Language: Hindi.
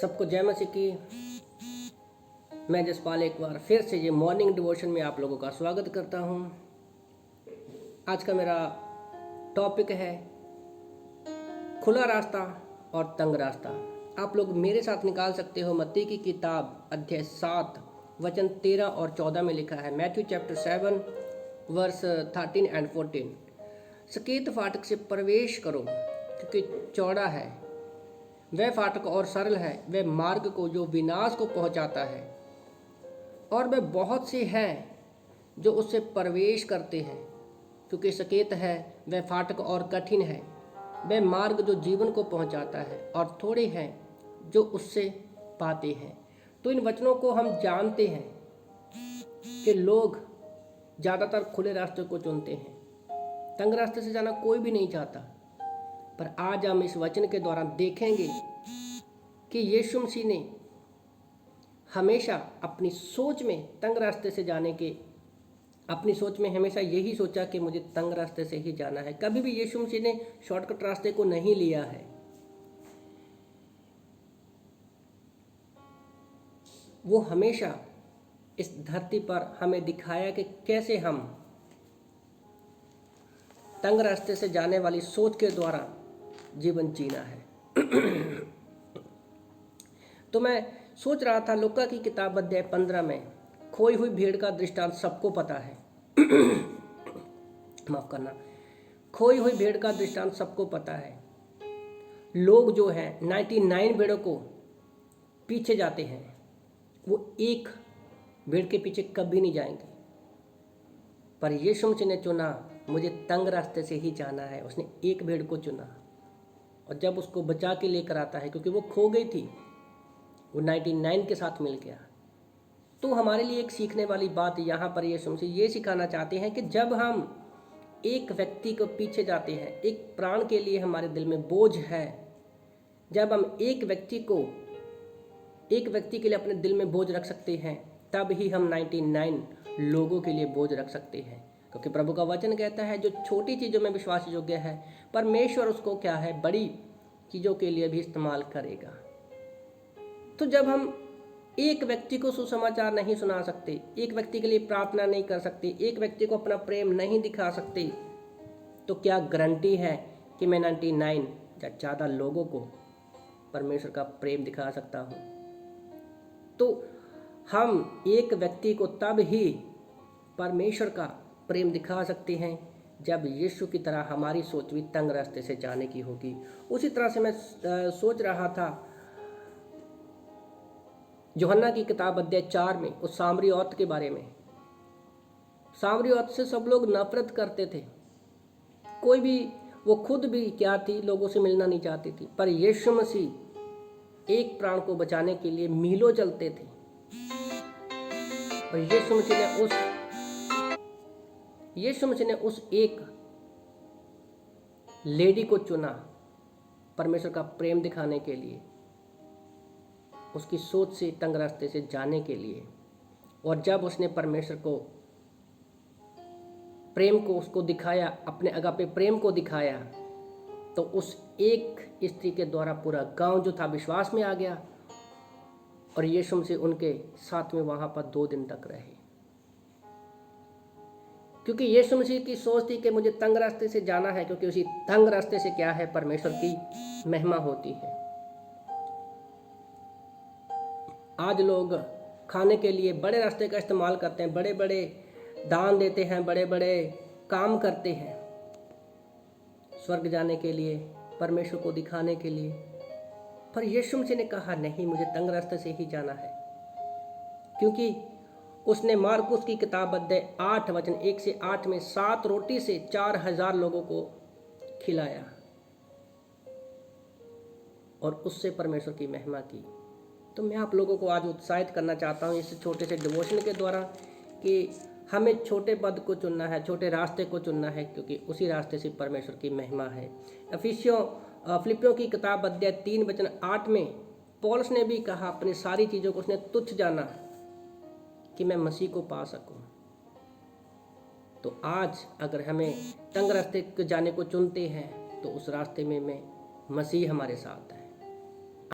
सबको जय मसीह की। मैं जसपाल एक बार फिर से ये मॉर्निंग डिवोशन में आप लोगों का स्वागत करता हूँ। आज का मेरा टॉपिक है खुला रास्ता और तंग रास्ता। आप लोग मेरे साथ निकाल सकते हो मत्ती की किताब अध्याय 7 वचन 13 और 14 में लिखा है। Matthew chapter 7 verse 13 and 14। Saket फाटक से प्रवेश करो क्योंकि चौड़ा है वह फाटक और सरल है वह मार्ग को जो विनाश को पहुंचाता है, और वह बहुत से हैं जो उससे प्रवेश करते हैं। क्योंकि सकेत है वह फाटक और कठिन है वह मार्ग जो जीवन को पहुंचाता है, और थोड़े हैं जो उससे पाते हैं। तो इन वचनों को हम जानते हैं कि लोग ज़्यादातर खुले रास्ते को चुनते हैं, तंग रास्ते से जाना कोई भी नहीं चाहता। पर आज हम इस वचन के द्वारा देखेंगे कि यीशु मसीह ने हमेशा अपनी सोच में तंग रास्ते से जाने के अपनी सोच में हमेशा यही सोचा कि मुझे तंग रास्ते से ही जाना है। कभी भी यीशु मसीह ने शॉर्टकट रास्ते को नहीं लिया है। वो हमेशा इस धरती पर हमें दिखाया कि कैसे हम तंग रास्ते से जाने वाली सोच के द्वारा जीवन जीना है। तो मैं सोच रहा था लूका की किताब अध्याय 15 में खोई हुई भेड़ का दृष्टांत सबको पता है। माफ करना, खोई हुई भेड़ का दृष्टांत सबको पता है। लोग जो हैं 99 भेड़ों को पीछे जाते हैं, वो एक भेड़ के पीछे कभी नहीं जाएंगे। पर यीशु मसीह ने चुना मुझे तंग रास्ते से ही जाना है। उसने एक भेड़ को चुना, और जब उसको बचा के लेकर आता है क्योंकि वो खो गई थी, वो 99 के साथ मिल गया। तो हमारे लिए एक सीखने वाली बात यहाँ पर यीशु मसीह ये सिखाना चाहते हैं कि जब हम एक व्यक्ति को पीछे जाते हैं, एक प्राण के लिए हमारे दिल में बोझ है, जब हम एक व्यक्ति के लिए अपने दिल में बोझ रख सकते हैं, तब ही हम 99 लोगों के लिए बोझ रख सकते हैं। क्योंकि प्रभु का वचन कहता है जो छोटी चीज़ों में विश्वास योग्य है, परमेश्वर उसको क्या है, बड़ी चीज़ों के लिए भी इस्तेमाल करेगा। तो जब हम एक व्यक्ति को सुसमाचार नहीं सुना सकते, एक व्यक्ति के लिए प्रार्थना नहीं कर सकते, एक व्यक्ति को अपना प्रेम नहीं दिखा सकते, तो क्या गारंटी है कि मैं 99 या ज़्यादा लोगों को परमेश्वर का प्रेम दिखा सकता हूँ? तो हम एक व्यक्ति को तब ही परमेश्वर का प्रेम दिखा सकते हैं जब यीशु की तरह हमारी सोच भी तंग रास्ते से जाने की होगी। उसी तरह से मैं सोच रहा था यूहन्ना की किताब अध्याय 4 में उस सामरी औरत के बारे में। सामरी औरत से सब लोग नफरत करते थे, कोई भी, वो खुद भी क्या थी, लोगों से मिलना नहीं चाहती थी। पर यीशु मसीह एक प्राण को बचाने के लिए मीलों चलते थे, और यीशु मसीह ने उस एक लेडी को चुना परमेश्वर का प्रेम दिखाने के लिए, उसकी सोच से तंग रास्ते से जाने के लिए। और जब उसने परमेश्वर को प्रेम को उसको दिखाया, अपने अगापे प्रेम को दिखाया, तो उस एक स्त्री के द्वारा पूरा गांव जो था विश्वास में आ गया, और यीशु मसीह उनके साथ में वहां पर 2 दिन तक रहे। क्योंकि यीशु मसीह की सोच थी कि मुझे तंग रास्ते से जाना है, क्योंकि उसी तंग रास्ते से क्या है, परमेश्वर की महिमा होती है। आज लोग खाने के लिए बड़े रास्ते का इस्तेमाल करते हैं, बड़े बड़े दान देते हैं, बड़े बड़े काम करते हैं स्वर्ग जाने के लिए, परमेश्वर को दिखाने के लिए। पर यीशु मसीह ने कहा नहीं, मुझे तंग रास्ते से ही जाना है। क्योंकि उसने मार्कुस की किताब अध्याय 8 वचन 1 से 8 में 7 रोटी से 4000 लोगों को खिलाया, और उससे परमेश्वर की महिमा की। तो मैं आप लोगों को आज उत्साहित करना चाहता हूँ इस छोटे से डिवोशन के द्वारा कि हमें छोटे पद को चुनना है, छोटे रास्ते को चुनना है, क्योंकि उसी रास्ते से परमेश्वर की महिमा है। फिलिपियों की किताब अध्याय 3 वचन 8 में पौलुस ने भी कहा, अपनी सारी चीज़ों को उसने तुच्छ जाना कि मैं मसीह को पा सकूं। तो आज अगर हमें तंग रास्ते को जाने को चुनते हैं, तो उस रास्ते में मसीह हमारे साथ है।